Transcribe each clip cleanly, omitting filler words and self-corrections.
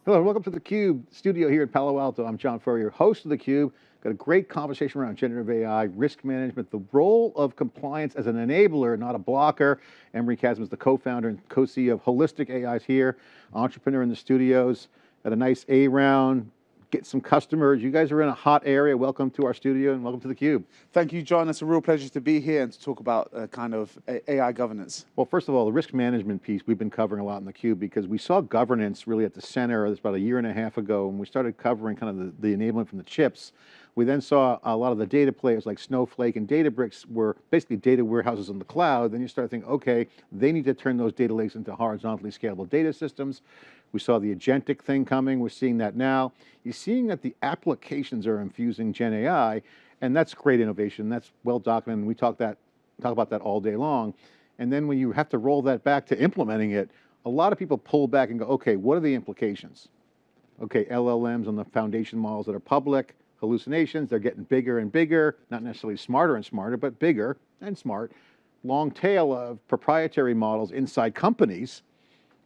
Hello, welcome to theCUBE studio here in Palo Alto. I'm John Furrier, host of theCUBE. Got a great conversation around generative AI, risk management, the role of compliance as an enabler, not a blocker. 𝗦𝗲𝗀𝗀𝗻 is the co-founder and co-CEO of Holistic AI's here, entrepreneur in the studios, at a nice A round, get some customers. You guys are in a hot area. Welcome to our studio and welcome to theCUBE. Thank you, John. It's a real pleasure to be here and to talk about kind of AI governance. Well, first of all, the risk management piece we've been covering a lot in theCUBE because we saw governance really at the center. This about a year and a half ago, and we started covering kind of the enablement from the chips. We then saw a lot of the data players like Snowflake and Databricks were basically data warehouses in the cloud. Then you start thinking, okay, they need to turn those data lakes into horizontally scalable data systems. We saw the agentic thing coming. We're seeing that now. You're seeing that the applications are infusing Gen AI, and that's great innovation. That's well documented. And we talk about that all day long. And then when you have to roll that back to implementing it, a lot of people pull back and go, okay, what are the implications? Okay, LLMs on the foundation models that are public, hallucinations, they're getting bigger and bigger, not necessarily smarter and smarter, but bigger and smart. Long tail of proprietary models inside companies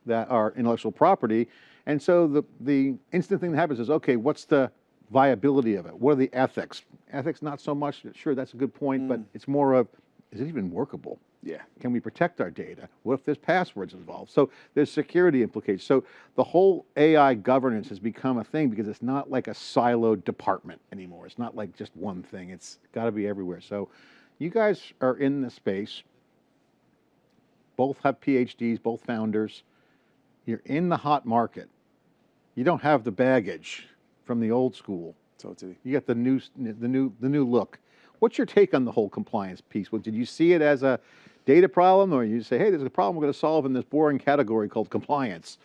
that are intellectual property. And so the instant thing that happens is, okay, what's the viability of it? What are the ethics? Ethics, not so much, sure, that's a good point, but it's more of, is it even workable? Yeah. Can we protect our data? What if there's passwords involved? So there's security implications. So the whole AI governance has become a thing because it's not like a siloed department anymore. It's not like just one thing. It's got to be everywhere. So you guys are in the space, both have PhDs, both founders. You're in the hot market. You don't have the baggage from the old school. Totally. You got the new look. What's your take on the whole compliance piece? Well, did you see it as a data problem, or you say, hey, there's a problem we're going to solve in this boring category called compliance?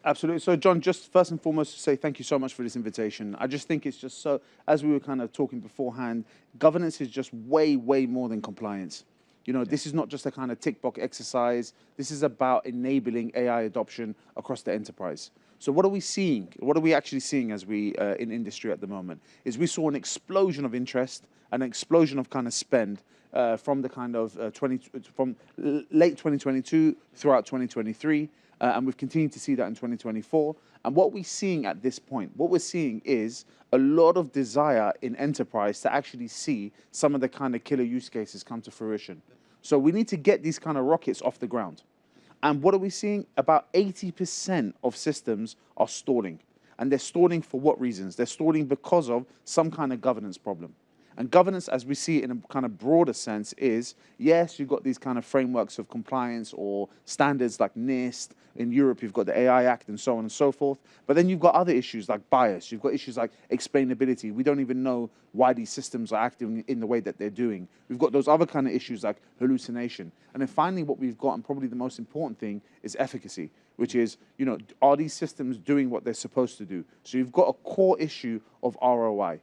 Absolutely. So John, just first and foremost to say thank you so much for this invitation. I just think it's just so, as we were kind of talking beforehand, governance is just way, way more than compliance. You know, this is not just a kind of tick box exercise. This is about enabling AI adoption across the enterprise. So what are we seeing? What are we actually seeing as we in industry at the moment? Is we saw an explosion of interest, an explosion of kind of spend from the kind of from late 2022 throughout 2023, and we've continued to see that in 2024. And what we're seeing at this point, what we're seeing is a lot of desire in enterprise to actually see some of the kind of killer use cases come to fruition. So we need to get these kind of rockets off the ground. And what are we seeing? About 80% of systems are stalling. And they're stalling for what reasons? They're stalling because of some kind of governance problem. And governance, as we see it in a kind of broader sense, is, yes, you've got these kind of frameworks of compliance or standards like NIST. In Europe, you've got the AI Act and so on and so forth. But then you've got other issues like bias. You've got issues like explainability. We don't even know why these systems are acting in the way that they're doing. We've got those other kind of issues like hallucination. And then finally, what we've got, and probably the most important thing, is efficacy, which is, you know, are these systems doing what they're supposed to do? So you've got a core issue of ROI.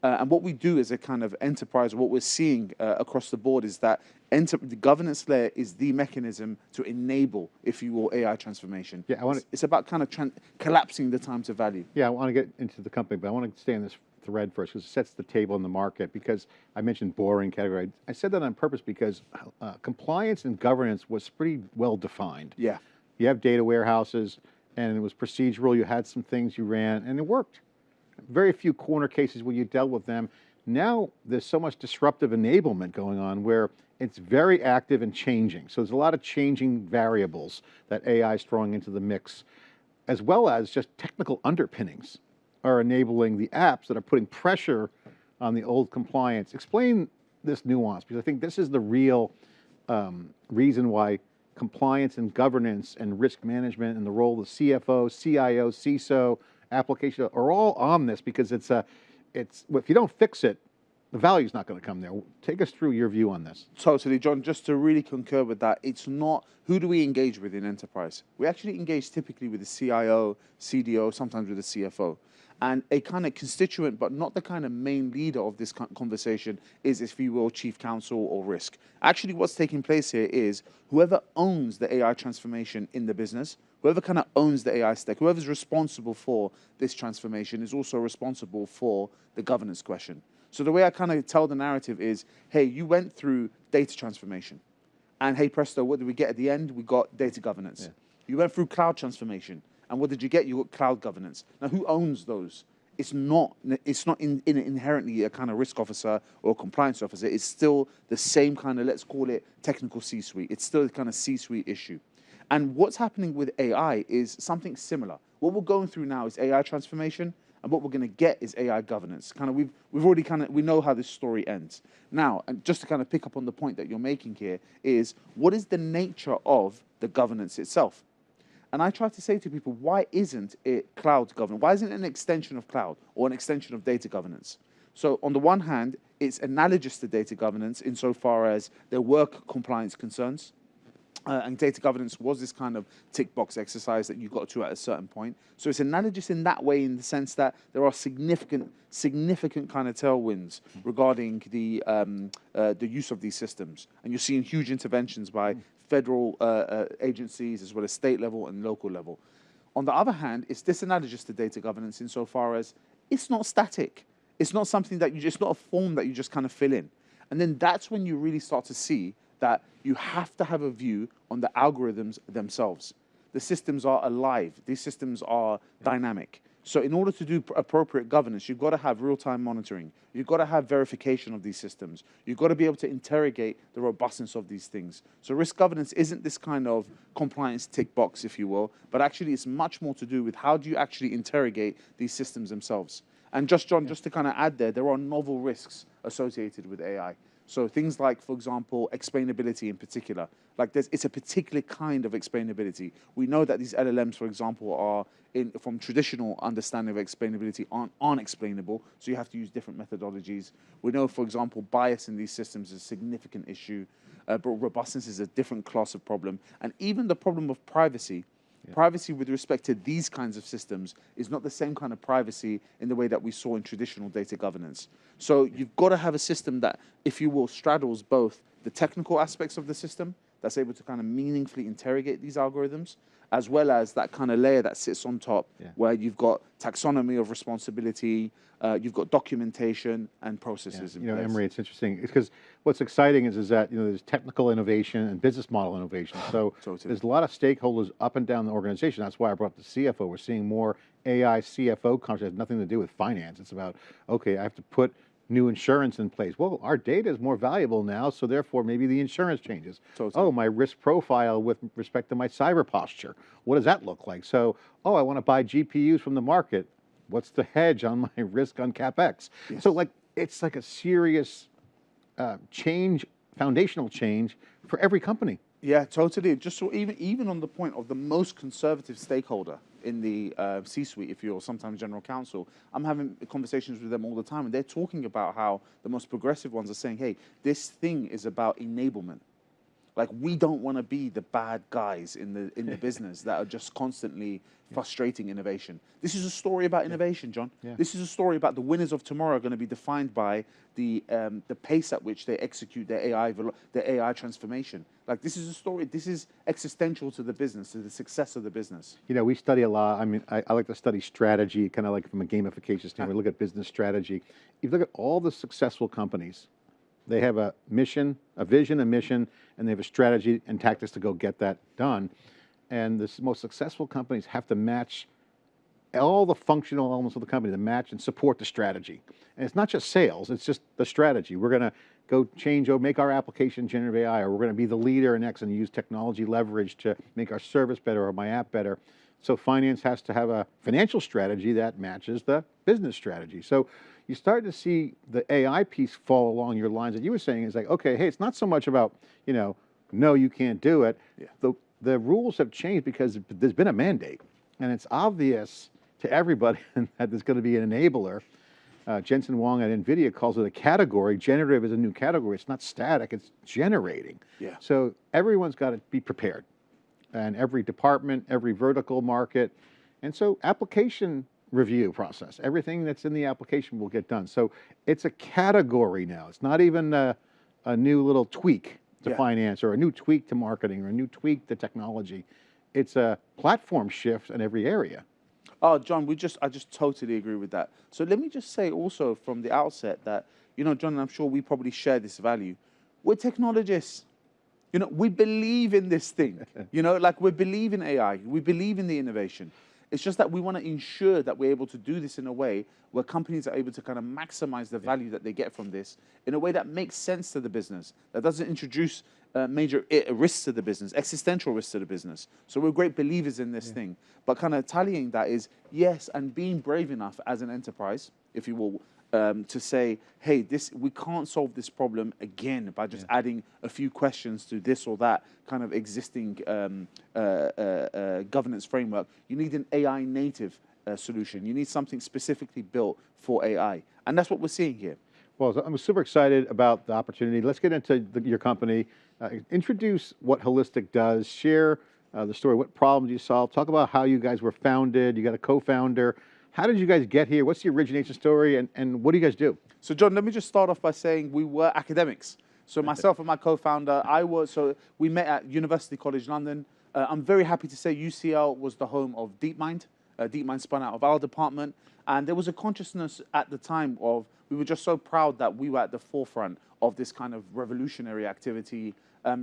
And what we do as a kind of enterprise, what we're seeing across the board is that the governance layer is the mechanism to enable, if you will, AI transformation. Yeah, it's about kind of collapsing the time to value. Yeah, I want to get into the company, but I want to stay on this thread first because it sets the table in the market. Because I mentioned boring category. I said that on purpose because compliance and governance was pretty well defined. Yeah. You have data warehouses, and it was procedural. You had some things you ran, and it worked. Very few corner cases where you dealt with them. Now there's so much disruptive enablement going on where it's very active and changing. So there's a lot of changing variables that AI is throwing into the mix, as well as just technical underpinnings are enabling the apps that are putting pressure on the old compliance. Explain this nuance, because I think this is the real reason why compliance and governance and risk management and the role of the CFO, CIO, CISO, application are all on this, because if you don't fix it, the value's not going to come there. Take us through your view on this. Totally, John. Just to really concur with that, it's not who do we engage with in enterprise. We actually engage typically with the CIO, CDO, sometimes with the CFO. And a kind of constituent, but not the kind of main leader of this conversation is, if you will, chief counsel or risk. Actually, what's taking place here is whoever owns the AI transformation in the business, whoever kind of owns the AI stack, whoever's responsible for this transformation is also responsible for the governance question. So the way I kind of tell the narrative is, hey, you went through data transformation. And hey, presto, what did we get at the end? We got data governance. Yeah. You went through cloud transformation. And what did you get? You got cloud governance. Now, who owns those? It's not inherently a kind of risk officer or compliance officer. It's still the same kind of, let's call it technical C-suite. It's still a kind of C-suite issue. And what's happening with AI is something similar. What we're going through now is AI transformation, and what we're going to get is AI governance. We know how this story ends. Now, and just to kind of pick up on the point that you're making here is, what is the nature of the governance itself? And I try to say to people, why isn't it cloud governance? Why isn't it an extension of cloud or an extension of data governance? So on the one hand, it's analogous to data governance insofar as there were compliance concerns. And data governance was this kind of tick box exercise that you got to at a certain point. So it's analogous in that way, in the sense that there are significant kind of tailwinds regarding the use of these systems. And you're seeing huge interventions by federal agencies as well as state level and local level. On the other hand, it's disanalogous to data governance insofar as it's not static. It's not something that it's not a form that you just kind of fill in. And then that's when you really start to see that you have to have a view on the algorithms themselves. The systems are alive. These systems are dynamic. So in order to do appropriate governance, you've got to have real-time monitoring. You've got to have verification of these systems. You've got to be able to interrogate the robustness of these things. So risk governance isn't this kind of compliance tick box, if you will, but actually it's much more to do with how do you actually interrogate these systems themselves. And just, John, just to kind of add there are novel risks associated with AI. So things like, for example, explainability in particular. Like it's a particular kind of explainability. We know that these LLMs, for example, are from traditional understanding of explainability aren't explainable. So you have to use different methodologies. We know, for example, bias in these systems is a significant issue, but robustness is a different class of problem. And even the problem of privacy. Privacy with respect to these kinds of systems is not the same kind of privacy in the way that we saw in traditional data governance. So you've got to have a system that, if you will, straddles both the technical aspects of the system, that's able to kind of meaningfully interrogate these algorithms, as well as that kind of layer that sits on top, where you've got taxonomy of responsibility, you've got documentation and processes in place. Emmett, it's interesting because what's exciting is that there's technical innovation and business model innovation. So there's a lot of stakeholders up and down the organization. That's why I brought the CFO. We're seeing more AI CFO concepts. It has nothing to do with finance. It's about, okay, I have to put new insurance in place. Well, our data is more valuable now, so therefore maybe the insurance changes. Oh, my risk profile with respect to my cyber posture, what does that look like? So, oh, I want to buy GPUs from the market. What's the hedge on my risk on CapEx? Yes. So it's like a serious change, foundational change for every company. Yeah, totally. Just so even on the point of the most conservative stakeholder in the C-suite, if you're sometimes general counsel, I'm having conversations with them all the time, and they're talking about how the most progressive ones are saying, hey, this thing is about enablement. Like, we don't want to be the bad guys in the business that are just constantly frustrating innovation. This is a story about innovation, John. This is a story about the winners of tomorrow are going to be defined by the pace at which they execute their AI transformation. Like, this is a story. This is existential to the business, to the success of the business. We study a lot. I mean, I like to study strategy, kind of like from a gamification standpoint. We look at business strategy. If you look at all the successful companies, they have a mission, a vision, a mission, and they have a strategy and tactics to go get that done. And the most successful companies have to match all the functional elements of the company to match and support the strategy. And it's not just sales, it's just the strategy. We're going to go change or make our application generative AI, or we're going to be the leader in X and use technology leverage to make our service better or my app better. So finance has to have a financial strategy that matches the business strategy. So you start to see the AI piece fall along your lines that you were saying. Is like, okay, hey, it's not so much about, no, you can't do it. The rules have changed because there's been a mandate, and it's obvious to everybody that there's going to be an enabler. Jensen Huang at NVIDIA calls it a category. Generative is a new category. It's not static, it's generating. So everyone's got to be prepared, and every department, every vertical market. And so application review process, everything that's in the application will get done. So it's a category now. It's not even a new little tweak to finance, or a new tweak to marketing, or a new tweak to technology. It's a platform shift in every area. Oh, John, I just totally agree with that. So let me just say also from the outset that, John, and I'm sure we probably share this value. We're technologists. We believe in this thing. Like, we believe in AI. We believe in the innovation. It's just that we want to ensure that we're able to do this in a way where companies are able to kind of maximize the value that they get from this in a way that makes sense to the business, that doesn't introduce major risks to the business, existential risks to the business. So we're great believers in this thing. But kind of tallying that is, yes, and being brave enough as an enterprise, if you will, to say, hey, we can't solve this problem again by just adding a few questions to this or that kind of existing governance framework. You need an AI native solution. You need something specifically built for AI. And that's what we're seeing here. Well, I'm super excited about the opportunity. Let's get into your company. Introduce what Holistic does. Share the story. What problems you solve. Talk about how you guys were founded. You got a co-founder. How did you guys get here? What's the origination story, and what do you guys do? So, John, let me just start off by saying we were academics. So myself and my co-founder, we met at University College London. I'm very happy to say UCL was the home of DeepMind. DeepMind spun out of our department. And there was a consciousness at the time of, we were just so proud that we were at the forefront of this kind of revolutionary activity,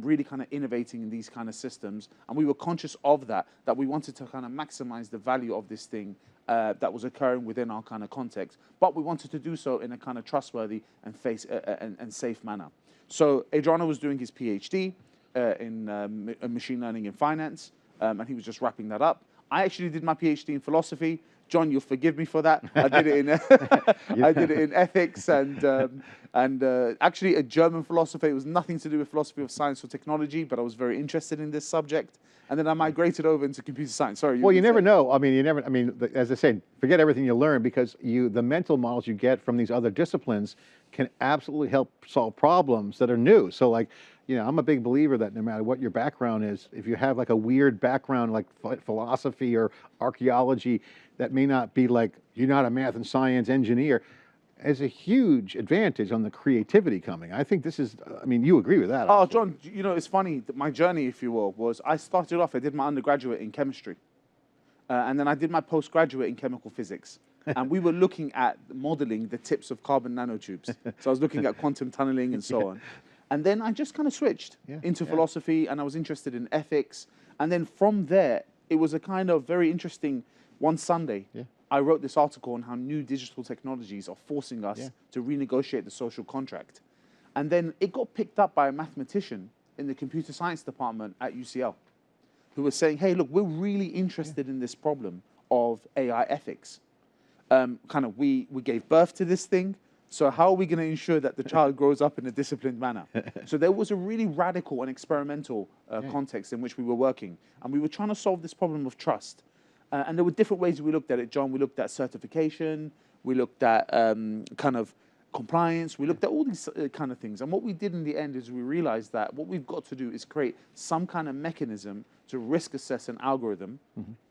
really kind of innovating in these kind of systems. And we were conscious of that we wanted to kind of maximize the value of this thing that was occurring within our kind of context. But we wanted to do so in a kind of trustworthy and safe manner. So Adriano was doing his PhD in machine learning in finance, and he was just wrapping that up. I actually did my PhD in philosophy. John, you'll forgive me for that. I did it in I did it in ethics and actually a German philosophy. It was nothing to do with philosophy of science or technology, but I was very interested in this subject. And then I migrated over into computer science. Sorry. Well, you never know. I mean, as I said, forget everything you learn, because the mental models you get from these other disciplines can absolutely help solve problems that are new. So like, I'm a big believer that no matter what your background is, if you have like a weird background like philosophy or archaeology, that may not be like, you're not a math and science engineer, has a huge advantage on the creativity coming. I think this is, you agree with that. Oh, John, it's funny, that my journey, if you will, was I started off, I did my undergraduate in chemistry. And then I did my postgraduate in chemical physics. And we were looking at modeling the tips of carbon nanotubes. So I was looking at quantum tunneling and so on. And then I just kind of switched into philosophy, and I was interested in ethics. And then from there, it was a kind of very interesting, one Sunday, I wrote this article on how new digital technologies are forcing us to renegotiate the social contract. And then it got picked up by a mathematician in the computer science department at UCL, who was saying, hey, look, we're really interested in this problem of AI ethics. We gave birth to this thing. So how are we going to ensure that the child grows up in a disciplined manner? So there was a really radical and experimental context in which we were working. And we were trying to solve this problem of trust. And there were different ways we looked at it, John. We looked at certification. We looked at kind of compliance. We looked at all these kind of things. And what we did in the end is we realized that what we've got to do is create some kind of mechanism to risk assess an algorithm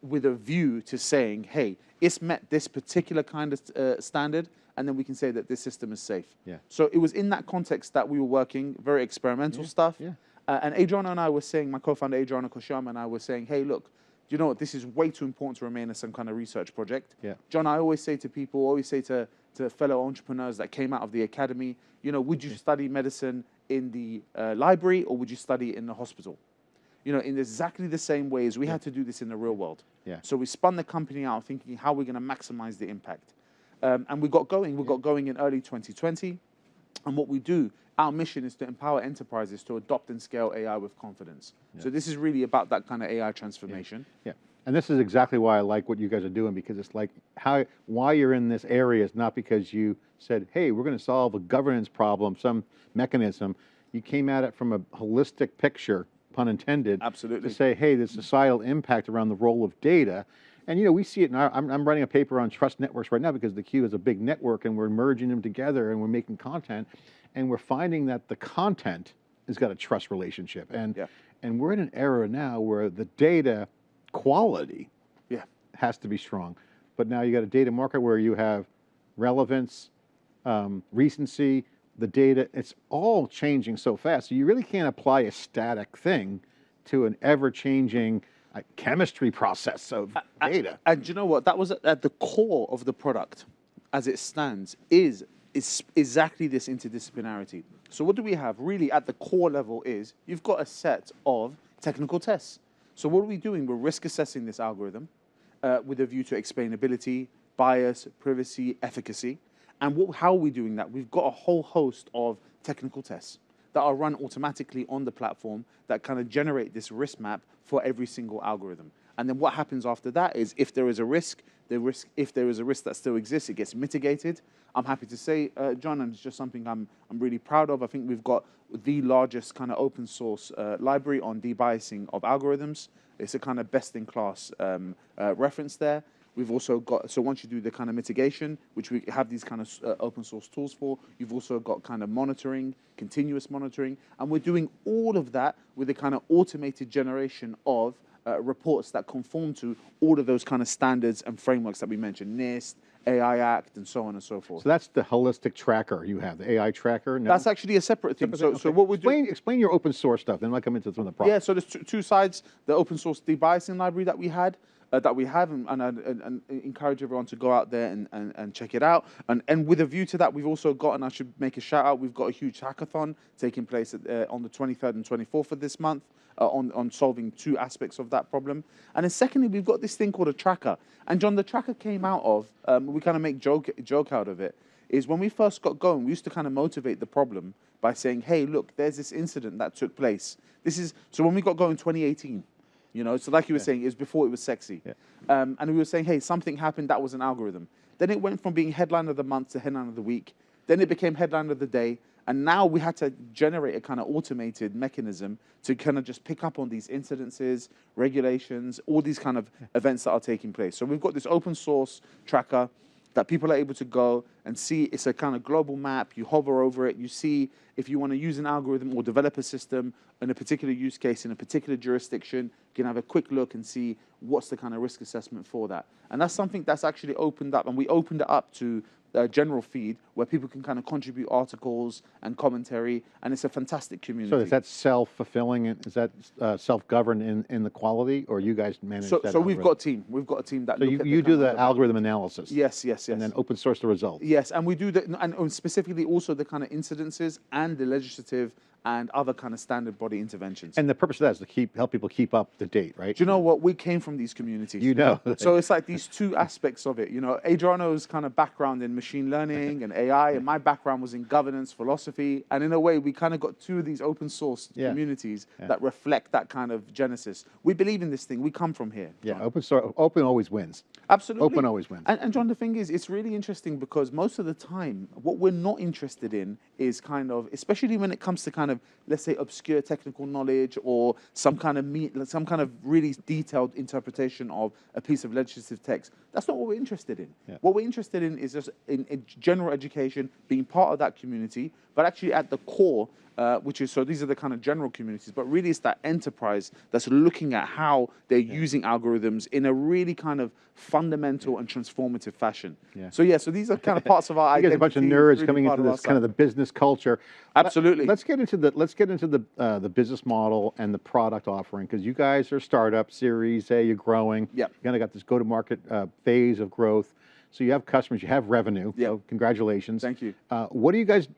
with a view to saying, hey, it's met this particular kind of standard, and then we can say that this system is safe. So it was in that context that we were working, very experimental stuff. And Adriano and I were saying, my co-founder Adriano 𝗬𝗀𝗂𝗓 and I were saying, hey, look, you know what, this is way too important to remain as some kind of research project. John, I always say to people, always say to fellow entrepreneurs that came out of the academy, would you study medicine in the library, or would you study it in the hospital? In exactly the same way as we had to do this in the real world. So we spun the company out thinking how we're going to maximize the impact. And we got going. We got going in early 2020. And what we do, our mission is to empower enterprises to adopt and scale AI with confidence. So this is really about that kind of AI transformation. And this is exactly why I like what you guys are doing, because it's like why you're in this area is not because you said, hey, we're going to solve a governance problem, some mechanism. You came at it from a holistic picture, pun intended, absolutely, to say, hey, there's societal impact around the role of data. And we see it now. I'm writing a paper on trust networks right now because the Q is a big network, and we're merging them together and we're making content, and we're finding that the content has got a trust relationship. And we're in an era now where the data quality has to be strong. But now you got a data market where you have relevance, recency, the data, it's all changing so fast. So you really can't apply a static thing to an ever-changing chemistry process of data. And you know what? That was at the core of the product as it stands is exactly this interdisciplinarity. So what do we have? Really at the core level is you've got a set of technical tests. So what are we doing? We're risk assessing this algorithm. with a view to explainability, bias, privacy, efficacy. And how are we doing that? We've got a whole host of technical tests that are run automatically on the platform that kind of generate this risk map for every single algorithm. And then what happens after that is if there is a risk, if there is a risk that still exists, it gets mitigated. I'm happy to say, John, and it's just something I'm really proud of. I think we've got the largest kind of open source library on debiasing of algorithms. It's a kind of best-in-class reference there. We've also got, so once you do the kind of mitigation, which we have these kind of open source tools for, you've also got kind of monitoring, continuous monitoring, and we're doing all of that with a kind of automated generation of reports that conform to all of those kind of standards and frameworks that we mentioned, NIST, AI Act, and so on and so forth. So that's the holistic tracker you have, the AI tracker? No? That's actually a separate thing. So, okay. so what we're doing... Explain your open source stuff, then I'll come into some of the problems. Yeah, so there's two sides. The open source debiasing library that we had, and encourage everyone to go out there and check it out. And with a view to that, we've also got, and I should make a shout out, we've got a huge hackathon taking place on the 23rd and 24th of this month on solving two aspects of that problem. And then secondly, we've got this thing called a tracker. And John, the tracker came out of, we kind of make joke out of it, is when we first got going, we used to kind of motivate the problem by saying, hey, look, there's this incident that took place. So when we got going in 2018, you know, so like you were saying, it was before it was sexy. Yeah. And we were saying, hey, something happened, that was an algorithm. Then it went from being headline of the month to headline of the week. Then it became headline of the day. And now we had to generate a kind of automated mechanism to kind of just pick up on these incidences, regulations, all these kind of events that are taking place. So we've got this open source tracker that people are able to go and see. It's a kind of global map. You hover over it. You see if you want to use an algorithm or develop a system in a particular use case in a particular jurisdiction, you can have a quick look and see what's the kind of risk assessment for that. And that's something that's actually opened up, and we opened it up to a general feed where people can kind of contribute articles and commentary, and it's a fantastic community. So is that self-fulfilling? Is that self-governed in the quality, or you guys manage that? So we've got a team. We've got a team that. So you do the algorithm analysis. Yes. And then open source the results. Yes, and we do and specifically also the kind of incidences and the legislative and other kind of standard body interventions. And the purpose of that is to help people keep up to date, right? Do you know what? We came from these communities. You know. So it's like these two aspects of it. You know, Adriano's kind of background in machine learning and AI, and my background was in governance, philosophy. And in a way, we kind of got two of these open source communities that reflect that kind of genesis. We believe in this thing. We come from here. John. Yeah, open always wins. Absolutely. Open always wins. And John, the thing is, it's really interesting because most of the time, what we're not interested in is kind of, especially when it comes to kind of, let's say, obscure technical knowledge or some kind of really detailed interpretation of a piece of legislative text. That's not what we're interested in. Yeah. What we're interested in is just in general education, being part of that community, but actually at the core, which is, so these are the kind of general communities, but really it's that enterprise that's looking at how they're using algorithms in a really kind of fundamental and transformative fashion. Yeah. So these are kind of parts of our identity. You guys are a bunch of nerds really coming into this kind of the business culture. Absolutely. Let's get into the business model and the product offering, because you guys are startup, Series A, you're growing. Yep. You kind of got this go-to-market phase of growth. So you have customers, you have revenue. Yep. So congratulations. Thank you. What do you guys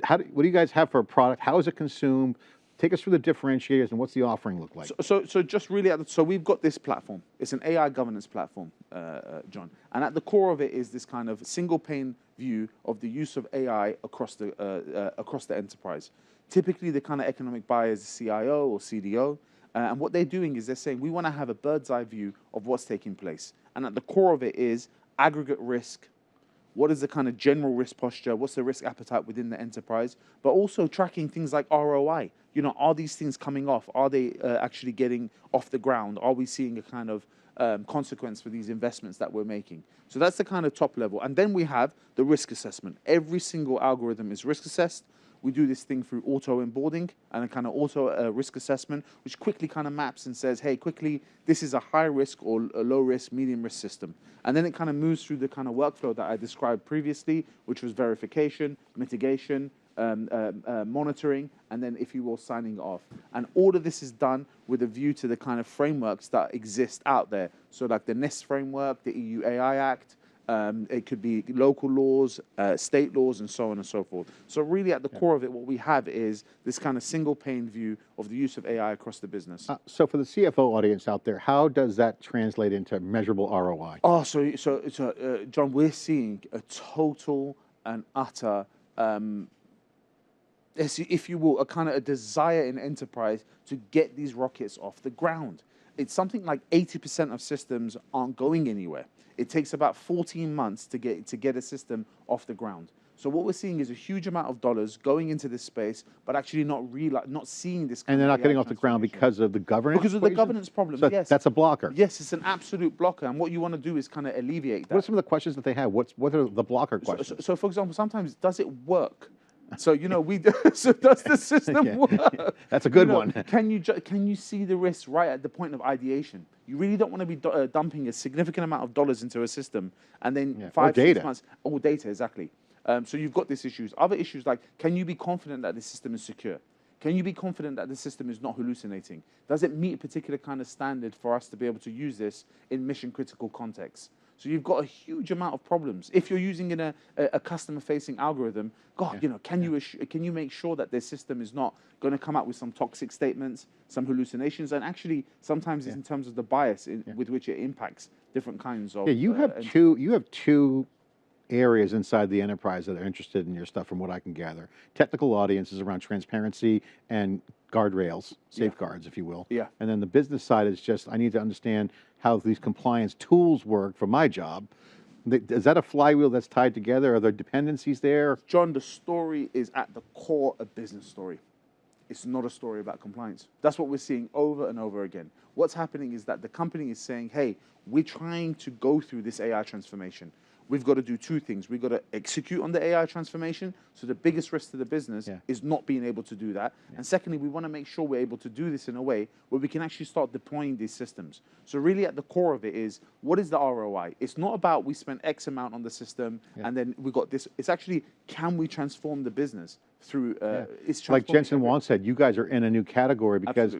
have for a product? How is it consumed? Take us through the differentiators and what's the offering look like? So just really, so we've got this platform. It's an AI governance platform, John. And at the core of it is this kind of single pane view of the use of AI across the enterprise. Typically, the kind of economic buyer is the CIO or CDO. And what they're doing is they're saying, we want to have a bird's eye view of what's taking place. And at the core of it is aggregate risk. What is the kind of general risk posture? What's the risk appetite within the enterprise? But also tracking things like ROI. You know, are these things coming off? Are they actually getting off the ground? Are we seeing a kind of consequence for these investments that we're making? So that's the kind of top level. And then we have the risk assessment. Every single algorithm is risk assessed. We do this thing through auto onboarding and a kind of auto risk assessment, which quickly kind of maps and says, hey, quickly, this is a high risk or a low risk, medium risk system. And then it kind of moves through the kind of workflow that I described previously, which was verification, mitigation, monitoring, and then, if you will, signing off. And all of this is done with a view to the kind of frameworks that exist out there. So like the NIST framework, the EU AI Act, It could be local laws, state laws, and so on and so forth. So really at the core of it, what we have is this kind of single pane view of the use of AI across the business. So for the CFO audience out there, how does that translate into measurable ROI? Oh, so John, we're seeing a total and utter, if you will, a kind of a desire in enterprise to get these rockets off the ground. It's something like 80% of systems aren't going anywhere. It takes about 14 months to get a system off the ground. So what we're seeing is a huge amount of dollars going into this space, but actually not seeing this. And they're not getting off the ground because of the governance. Because of the governance problems. So yes, that's a blocker. Yes, it's an absolute blocker. And what you want to do is kind of alleviate that. What are some of the questions that they have? What are the blocker questions? So for example, sometimes does it work? So so does the system work? That's a good one. Can you see the risk right at the point of ideation? You really don't want to be dumping a significant amount of dollars into a system and then 5-6 months, or data, exactly. So you've got these issues. Other issues like, can you be confident that the system is secure? Can you be confident that the system is not hallucinating? Does it meet a particular kind of standard for us to be able to use this in mission critical contexts? So you've got a huge amount of problems. If you're using in a customer-facing algorithm, can you make sure that their system is not going to come out with some toxic statements, some hallucinations, and actually sometimes it's in terms of the bias with which it impacts different kinds of. Yeah, you have two areas inside the enterprise that are interested in your stuff, from what I can gather. Technical audiences around transparency and guardrails, safeguards, if you will. Yeah. And then the business side is just, I need to understand how these compliance tools work for my job. Is that a flywheel that's tied together? Are there dependencies there? John, the story is at the core a business story. It's not a story about compliance. That's what we're seeing over and over again. What's happening is that the company is saying, hey, we're trying to go through this AI transformation. We've got to do two things. We've got to execute on the AI transformation. So the biggest risk to the business is not being able to do that. And secondly, we want to make sure we're able to do this in a way where we can actually start deploying these systems. So really at the core of it is, what is the ROI? It's not about we spent X amount on the system and then we got this. It's actually, can we transform the business through, like Jensen Huang said, you guys are in a new category because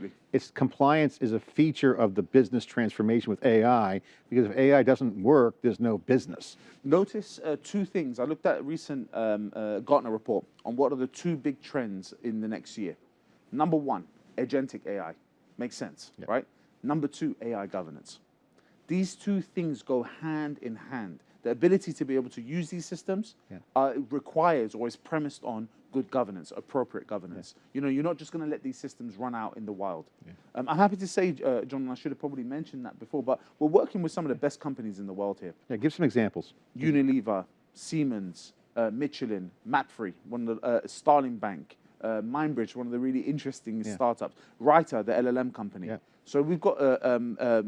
compliance is a feature of the business transformation with AI, because if AI doesn't work, there's no business. Notice two things. I looked at a recent Gartner report on what are the two big trends in the next year. Number one, agentic AI. Makes sense, right? Number two, AI governance. These two things go hand in hand. The ability to be able to use these systems requires or is premised on good governance, appropriate governance. You know, you're not just going to let these systems run out in the wild. I'm happy to say, John, and I should have probably mentioned that before, but we're working with some of the best companies in the world here. Yeah, give some examples. Unilever, Siemens, Michelin, Mapfre, one of the Starling Bank, Mindbridge, one of the really interesting startups, Writer, the LLM company. So we've got a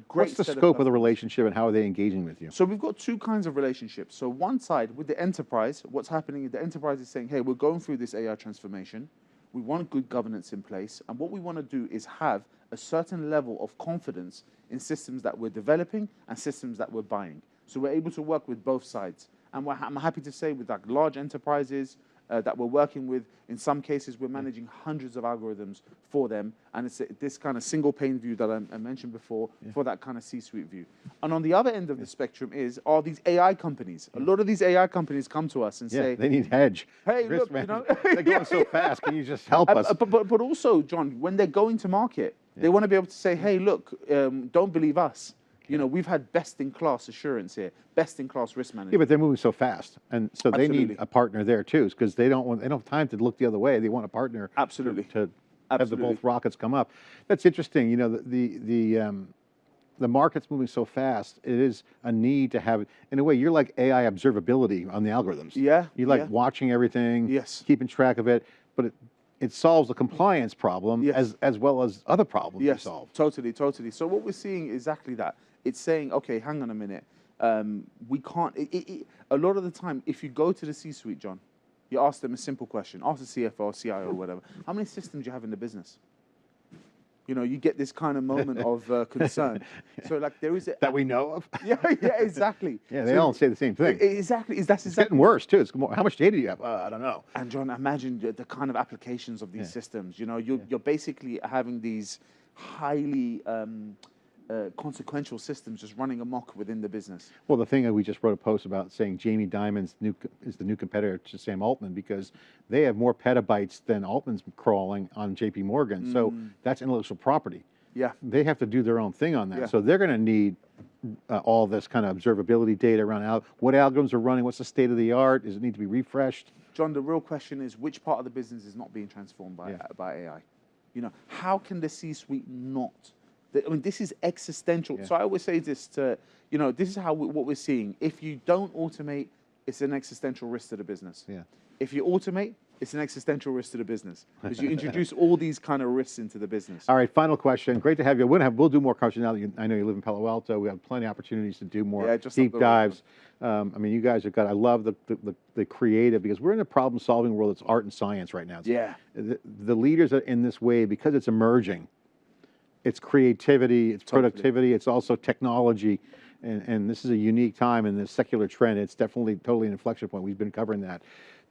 great. What's the scope of the relationship and how are they engaging with you? So we've got two kinds of relationships. So one side with the enterprise, what's happening is the enterprise is saying, hey, we're going through this AI transformation. We want good governance in place. And what we want to do is have a certain level of confidence in systems that we're developing and systems that we're buying. So we're able to work with both sides. And I'm happy to say with like large enterprises that we're working with, in some cases, we're managing hundreds of algorithms for them. And it's this kind of single pane view that I mentioned before for that kind of C-suite view. And on the other end of the spectrum are these AI companies. A lot of these AI companies come to us and say, they need hedge. Hey, look, you know, they're going so fast. Can you just help us? But also, John, when they're going to market, they want to be able to say, hey, look, don't believe us. You know, we've had best-in-class assurance here, best-in-class risk management. Yeah, but they're moving so fast, and so they need a partner there too, because they don't have time to look the other way. They want a partner to have both rockets come up. That's interesting. You know, the market's moving so fast. It is a need to have, in a way, you're like AI observability on the algorithms. You're like watching everything, keeping track of it, but it solves the compliance problem as well as other problems you solve. Totally. So what we're seeing is exactly that. It's saying, okay, hang on a minute. We can't, a lot of the time, if you go to the C-suite, John, you ask them a simple question, ask the CFO or CIO or whatever, how many systems do you have in the business? You know, you get this kind of moment of concern. So like there is that we know of? Yeah, exactly. They all say the same thing. Exactly. It's getting worse too. It's more, how much data do you have? I don't know. And John, imagine the kind of applications of these systems. You know, you're basically having these highly consequential systems just running amok within the business. Well, the thing that we just wrote a post about saying Jamie Dimon's is the new competitor to Sam Altman because they have more petabytes than Altman's crawling on JP Morgan. So that's intellectual property. Yeah. They have to do their own thing on that. Yeah. So they're going to need all this kind of observability data around what algorithms are running, what's the state of the art, does it need to be refreshed? John, the real question is which part of the business is not being transformed by AI? You know, how can the C-suite not? I mean, this is existential. So I always say this to, you know, this is how what we're seeing. If you don't automate, it's an existential risk to the business. Yeah. If you automate, it's an existential risk to the business because you introduce all these kind of risks into the business. All right, final question. Great to have you. We'll do more questions now that I know you live in Palo Alto. We have plenty of opportunities to do more deep dives. I mean, you guys have got, I love the creative because we're in a problem solving world. It's art and science right now. The leaders are in this way because it's emerging. It's creativity, it's productivity, it's also technology. And this is a unique time in this secular trend. It's definitely totally an inflection point. We've been covering that.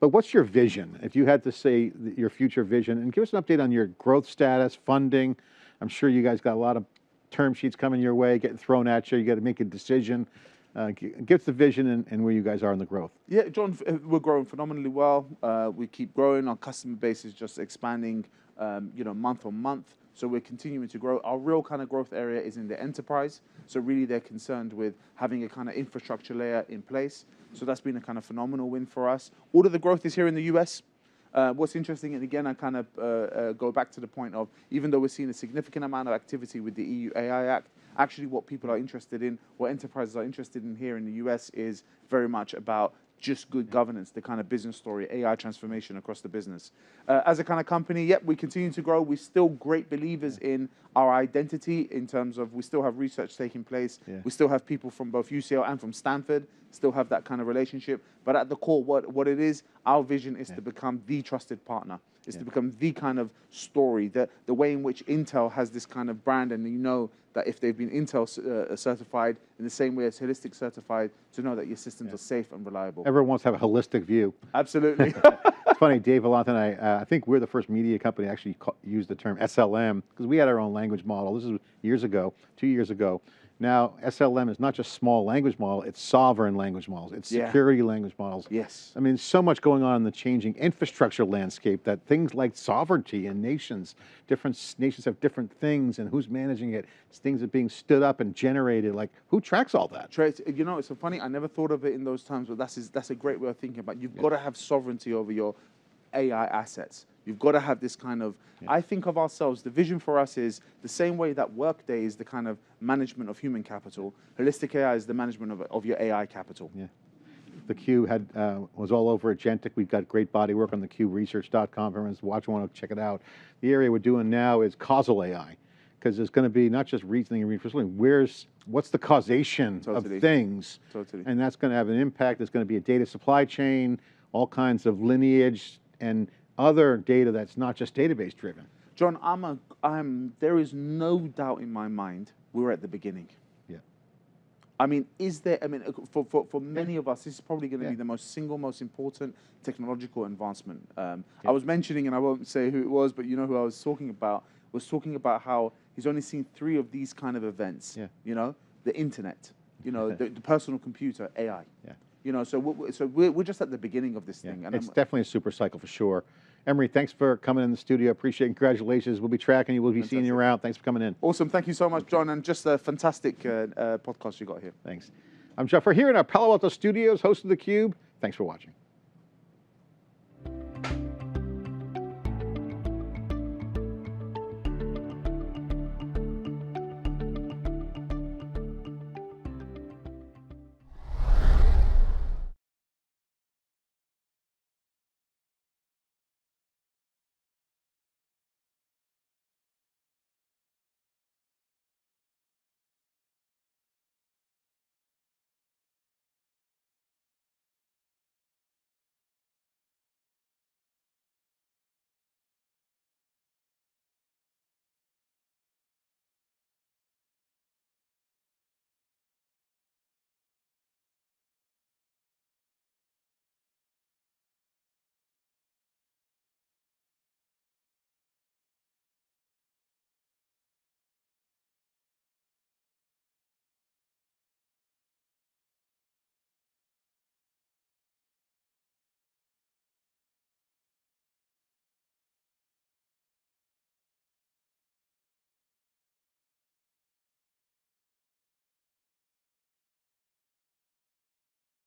But what's your vision? If you had to say your future vision, and give us an update on your growth status, funding. I'm sure you guys got a lot of term sheets coming your way, getting thrown at you. You got to make a decision. Give us the vision and where you guys are in the growth. Yeah, John, we're growing phenomenally well. We keep growing. Our customer base is just expanding, you know, month on month. So we're continuing to grow. Our real kind of growth area is in the enterprise. So really they're concerned with having a kind of infrastructure layer in place. So that's been a kind of phenomenal win for us. All of the growth is here in the US. What's interesting, and again, I kind of go back to the point of, even though we're seeing a significant amount of activity with the EU AI Act, actually what people are interested in, what enterprises are interested in here in the US is very much about just good governance, the kind of business story, AI transformation across the business. As a kind of company, yep, we continue to grow. We're still great believers in our identity in terms of we still have research taking place. We still have people from both UCL and from Stanford, still have that kind of relationship. But at the core, what it is, our vision is to become the trusted partner. Is to become the kind of story, the way in which Intel has this kind of brand, and you know that if they've been Intel certified in the same way as Holistic certified, to know that your systems are safe and reliable. Everyone wants to have a holistic view. Absolutely. It's funny, Dave Vellante and I think we're the first media company to actually use the term SLM because we had our own language model. This is years ago, 2 years ago. Now, SLM is not just small language model, it's sovereign language models, it's security language models. Yes. I mean, so much going on in the changing infrastructure landscape that things like sovereignty in nations, different nations have different things and who's managing it, things are being stood up and generated, like who tracks all that? You know, it's so funny, I never thought of it in those terms, but that's a great way of thinking about it. You've got to have sovereignty over your AI assets. You've got to have this kind of, I think of ourselves, the vision for us is the same way that Workday is the kind of management of human capital, Holistic AI is the management of your AI capital. Yeah. The Cube was all over Agentic. We've got great body work on thecuberesearch.com. Everyone's watching, want to check it out. The area we're doing now is causal AI, because there's going to be not just reasoning and reinforcement, what's the causation of things? And that's going to have an impact. There's going to be a data supply chain, all kinds of lineage, and other data that's not just database driven. John, there is no doubt in my mind we're at the beginning. Yeah. I mean, for many of us, this is probably going to be the single most important technological advancement. I was mentioning, and I won't say who it was, but you know who I was talking about how he's only seen 3 of these kind of events. Yeah. You know, the internet, you know, the personal computer, AI. Yeah. You know, so we're just at the beginning of this thing. And it's definitely a super cycle for sure. Emery, thanks for coming in the studio. Appreciate it. Congratulations. We'll be tracking you. We'll be seeing you around. Thanks for coming in. Awesome. Thank you so much, John. And just a fantastic podcast you got here. Thanks. I'm Jeff. We're here in our Palo Alto studios, host of theCUBE. Thanks for watching.